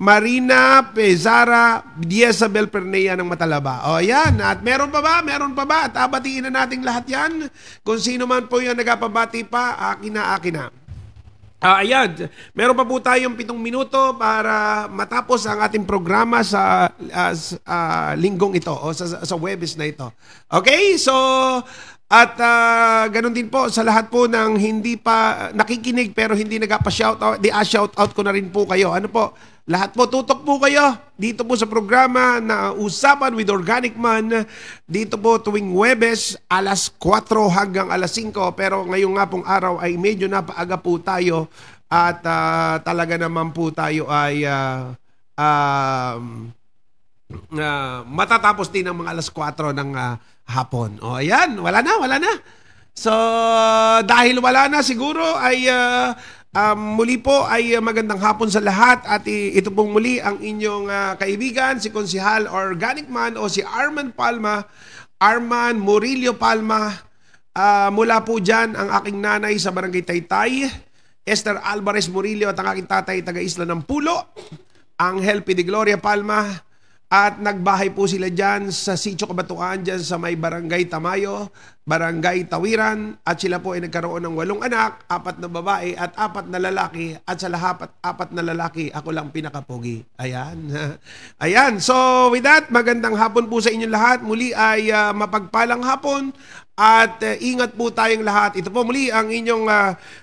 Marina Pizarra, Jezabel Pernea ng Matalaba. O yan, at meron pa ba? Meron pa ba? At abatiin na natin lahat yan. Kung sino man po yung nagapabati pa, akin na. Ayan, meron pa po tayong 7 minuto para matapos ang ating programa sa linggong ito o sa Webes na ito. Okay, so at ganun din po sa lahat po ng hindi pa nakikinig pero hindi nagpa-shoutout, shoutout ko na rin po kayo. Ano po? Lahat po, tutok po kayo dito po sa programa na Usapan with Organic Man. Dito po tuwing Huwebes, alas 4 hanggang alas 5. Pero ngayong nga pong araw ay medyo napaaga po tayo. At talaga naman po tayo ay matatapos din ng mga alas 4 ng hapon. O ayan, wala na. So, dahil wala na siguro ay... muli po ay magandang hapon sa lahat at ito pong muli ang inyong kaibigan, si Konsihal Organic Man o si Arman Murillo Palma. Mula po dyan ang aking nanay sa Barangay Taytay, Esther Alvarez Murillo, at ang aking tatay taga-Isla ng Pulo, Angel P. de Gloria Palma. At nagbahay po sila dyan sa Sitio Kabatuan, dyan sa may Barangay Tamayo, Barangay Tawiran. At sila po ay nagkaroon ng 8 anak, 4 na babae at 4 na lalaki. At sa lahat 4 na lalaki, ako lang pinakapogi. Ayan. Ayan. So with that, magandang hapon po sa inyong lahat. Muli ay mapagpalang hapon. At ingat po tayong lahat. Ito po muli ang inyong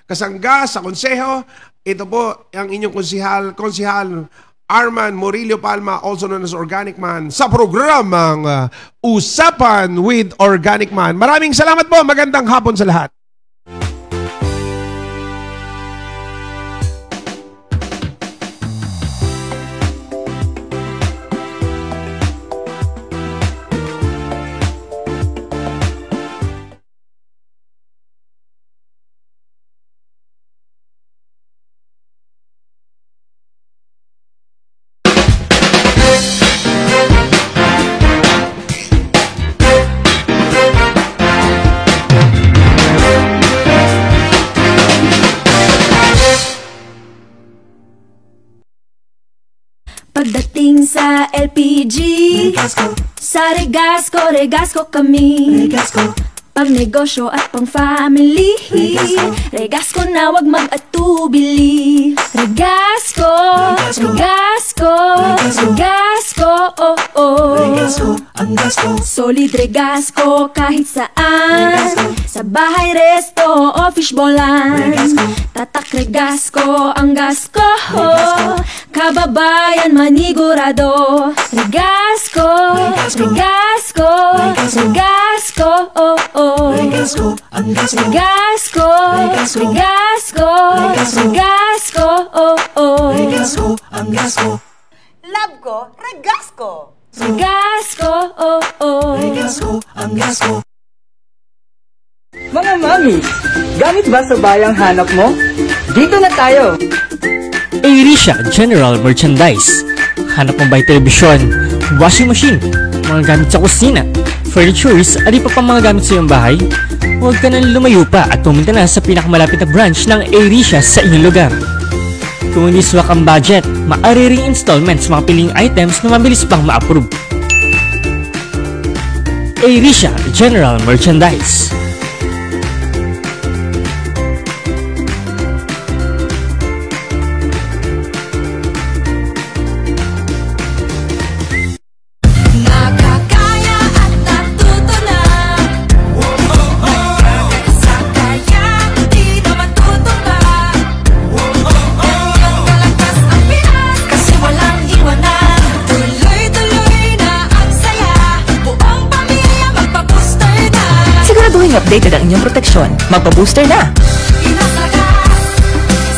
kasangga sa konseho. Ito po ang inyong konsihal Arman Murillo Palma, also known as Organic Man, sa programang Usapan with Organic Man. Maraming salamat po. Magandang hapon sa lahat. Pagdating sa LPG, sa Regasco kami. Pag negosyo at pang family, Regasco na wag mag-atubili. Regasco, oh oh. Ang gasko, solid Regasco kahit saan. Sa bahay, resto o fishbowlan, tatak Regasco ang gasko. Kababayan manigurado. Regasco, oh oh. Regasco, ang gasko. Regasco, oh oh. Regasco, Love ko, Regasco. Regasco, oh, oh. Mga mami, gamit ba sa bayang hanap mo? Dito na tayo! Airisha General Merchandise. Hanap mo ba'y telebisyon, washing machine, mga gamit sa kusina, furnitures, at iba pang mga gamit sa iyong bahay? Huwag ka nang lumayo pa at pumunta na sa pinakamalapit na branch ng Airisha sa inyong lugar. Kung hindi swak ang budget, maaari ring installments mga piling items na mabilis pang ma-approve. Airisha General Merchandise. Nakakaya at natuto na. Nagkakasakaya, di na matutumba. Ganyang kalakas ang Pinas, kasi walang iwanan. Tuloy-tuloy na ang saya, buong pamilya magpa-booster na. Siguraduhin updated ang inyong proteksyon. Magpa-booster na! Pinakakas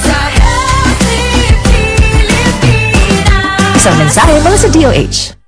sa Healthy Pilipinas. Isang mensahe mula sa DOH.